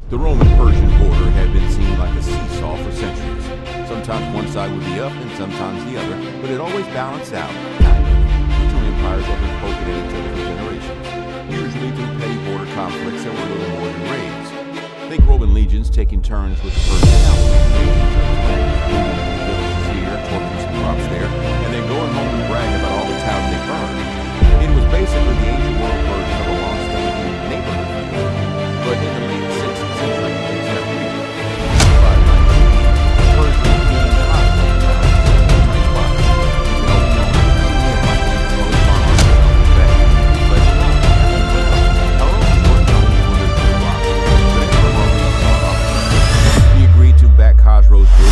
The Roman-Persian border had been seen like a seesaw for centuries. Sometimes one side would be up and sometimes the other, but it always balanced out, kind of. The two empires have been poking at each other for generations, usually through petty border conflicts that were little more than raids. Think Roman legions taking turns with the Persian cavalry, raiding each other's lands, looting a few villages here, torching some crops there, and then going home to brag about all the towns they burned. It was basically the ancient world version of a long-standing neighborhood feud. But in the late 6th century, things got weird. By 19, the Persians gained conflict around the nice spot. Even overthrown and might be the most monarchs of the back. But the Romans weren't known for their generosity, but Emperor Maurice saw an opportunity. He agreed to back Khosrow's bid.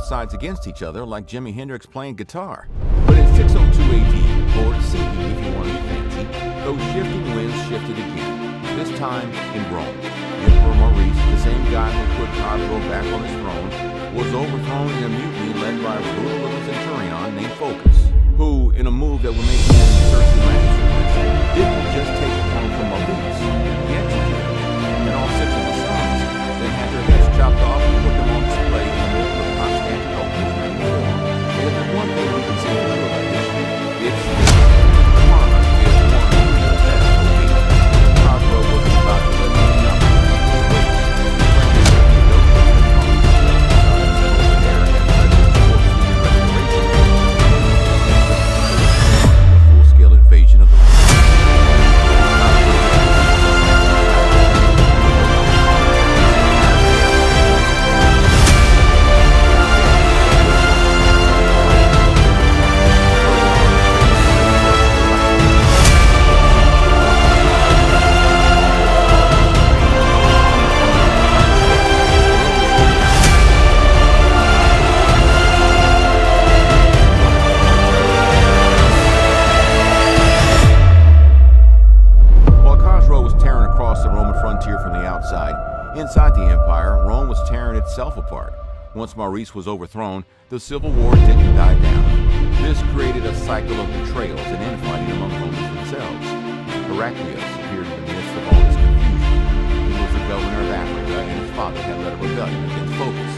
Sides against each other like Jimi Hendrix playing guitar. But in 602 AD, or CE if you want to be fancy, those shifting winds shifted again, this time in Rome. Emperor Maurice, the same guy who put Khosrow back on his throne, was overthrown in a mutiny led by a brutal little centurion named Phocas, who, in a move that would make him Cersei Lannister, didn't just take the throne from Maurice, he executed him, and all 6 of his sons, then had their heads chopped off and put them on display in the middle of Constantinople. And if there's one thing we can say for sure about history, it's this. Karma is one real test for me. Khosrow wasn't about to let me jump to waste. A full-scale invasion of the Inside the empire, Rome was tearing itself apart. Once Maurice was overthrown, the civil war didn't die down. This created a cycle of betrayals and infighting among Romans themselves. Heraclius appeared in the midst of all this confusion. He was the governor of Africa, and his father had led a rebellion against Phocas.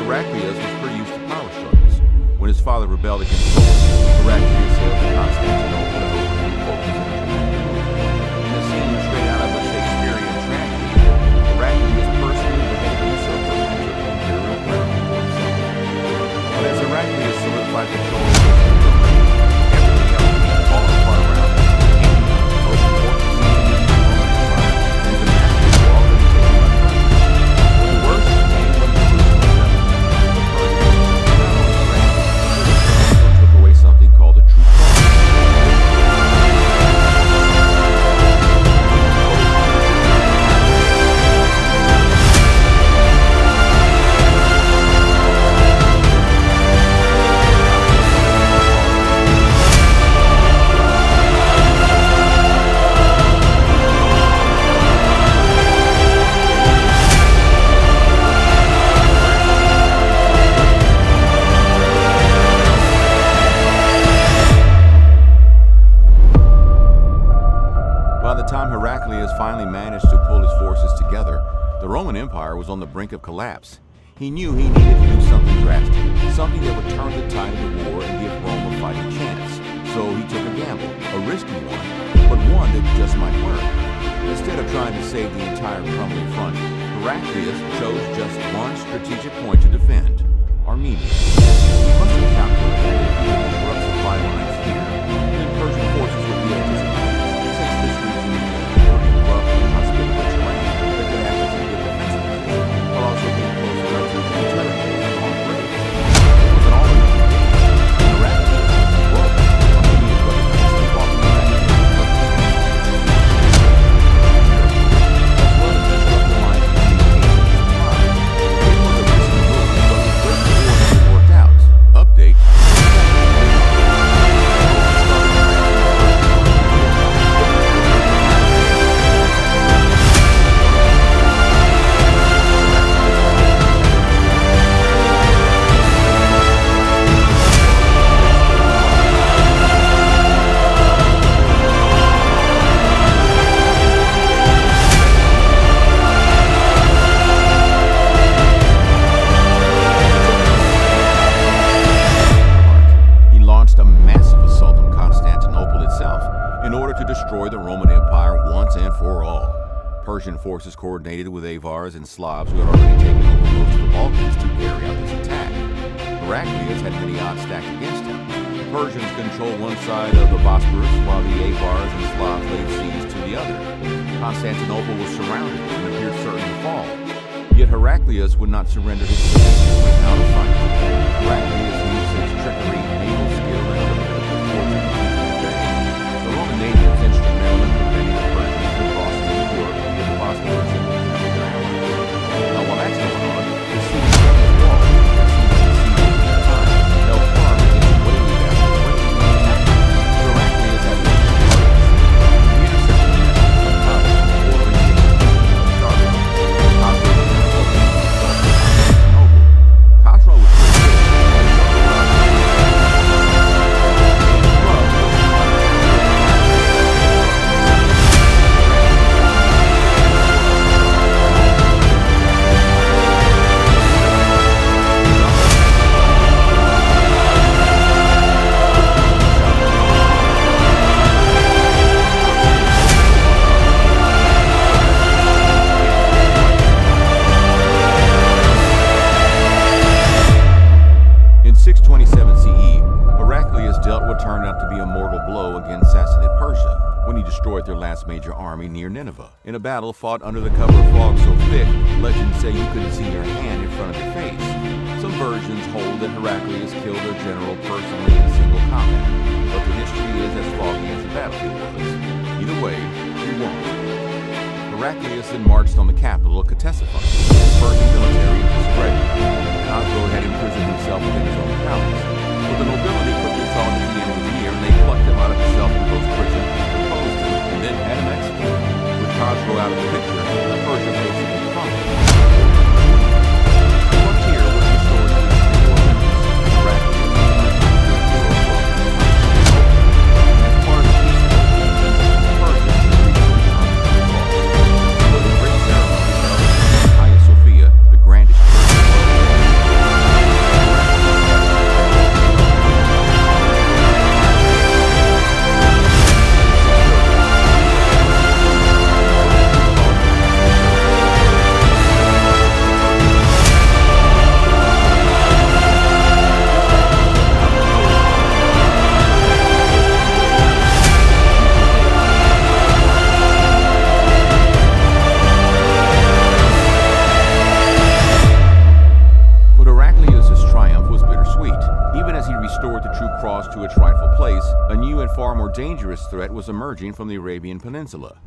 Heraclius was pretty used to power struggles. When his father rebelled against Phocas, Heraclius sailed to Constantinople to overcome Phocas. In a scene straight out of a Shakespearean tragedy, Heraclius personally beheaded the usurper and took the imperial crown for himself. But as Heraclius solidified control of his domain, everything else began falling apart around him. The most important scene in the Roman Empire and the masses were already taken by Persia. But the worst came from Jerusalem. The Persians not only granted, but also took away something called the true cross. Heraclius finally managed to pull his forces together, the Roman Empire was on the brink of collapse. He knew he needed to do something drastic, something that would turn the tide of the war and give Rome a fighting chance. So he took a gamble, a risky one, but one that just might work. Instead of trying to save the entire crumbling front, Heraclius chose just one strategic point to defend: Armenia. He must have calculated that if he would disrupt supply lines here, then Persian forces would be at a disadvantage, since this region was pretty rough and hospitable terrain that could act as a good defensive position, while also being close enough to the territory and long range. It was an all-or-nothing game, and Heraclius was broke. Armenia's rugged destroy the Roman Empire once and for all. Persian forces coordinated with Avars and Slavs who had already taken over most of the Balkans to carry out this attack. Heraclius had many odds stacked against him. The Persians controlled one side of the Bosporus, while the Avars and Slavs laid siege to the other. Constantinople was surrounded and appeared certain to fall. Yet Heraclius would not surrender his city without a fight. Heraclius used his trickery, naval skill, and political fortune to keep him at bay. The Roman navy was instrumental in preventing the Persians from crossing Europe via the Bosporus and becoming their ally. Now, while that's going on, the city kept its walls, as he was besieged at the time, held firm against the wave after wave of attack. Heraclius had one of the targets. He intercepted the message from Cosmo, ordering the execution of Charles. Cosmo was then opened to assault Constantinople. Cosmo was pretty good. In 627 CE, Heraclius dealt what turned out to be a mortal blow against Sassanid Persia when he destroyed their last major army near Nineveh. In a battle fought under the cover of fog so thick, legends say you couldn't see your hand in front of your face. Some versions hold that Heraclius killed their general personally in single combat, but the history is as foggy as the battlefield was. Either way, he won. Heraclius then marched on the capital of Ctesiphon. The Persian military in disarray. Cosmo had imprisoned himself within his own palace. But the nobility quickly saw that the end was near, and they plucked him out of his self-imposed prison, deposed him, and then had him executed. With Cosmo out of the picture, Persia basically conquered. The frontier was restored to its naval limits. Heraclius was as part of the peace negotiations, the Persians agreed to return to the cross. There was a great ceremony held in Hagia Sophia, the grandest church in the world. To its rightful place, a new and far more dangerous threat was emerging from the Arabian Peninsula.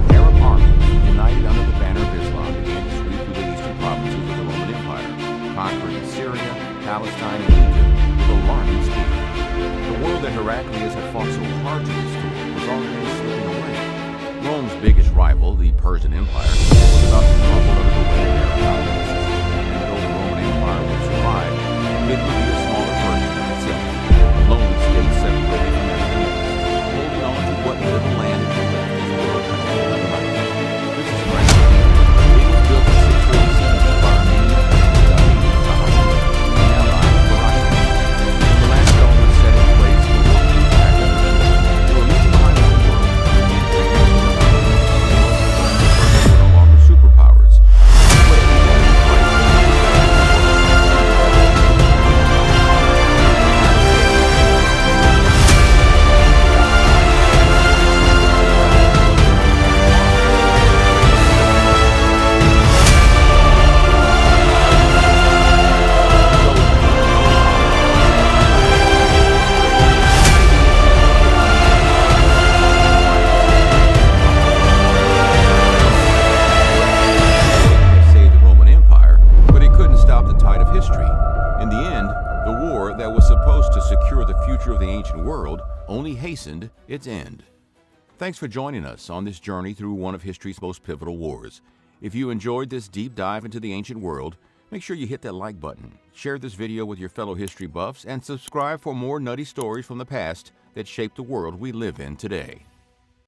Arab armies, united under the banner of Islam, began to sweep through the eastern provinces of the Roman Empire, conquering Syria, Palestine, and Egypt with alarming speed. The world that Heraclius had fought so hard to restore was already slipping away. Rome's biggest rival, the Persian Empire, was about to crumble under the weight of Arab dominance, and though the Roman Empire would survive, it would be a smaller version of itself. Lone state separated from everything else, holding on to what little land it had left as the world country of the right. This is Frank. It was built in 637 by Armenia and David Sahara, an ally of Heraclius. When the last stone was set in place, the war was back in the field. They were leaving behind the world, and training for the Persians were no longer superpowers. But it began to fight. Of the ancient world only hastened its end. Thanks for joining us on this journey through one of history's most pivotal wars. If you enjoyed this deep dive into the ancient world, make sure you hit that like button, share this video with your fellow history buffs, and subscribe for more nutty stories from the past that shaped the world we live in today.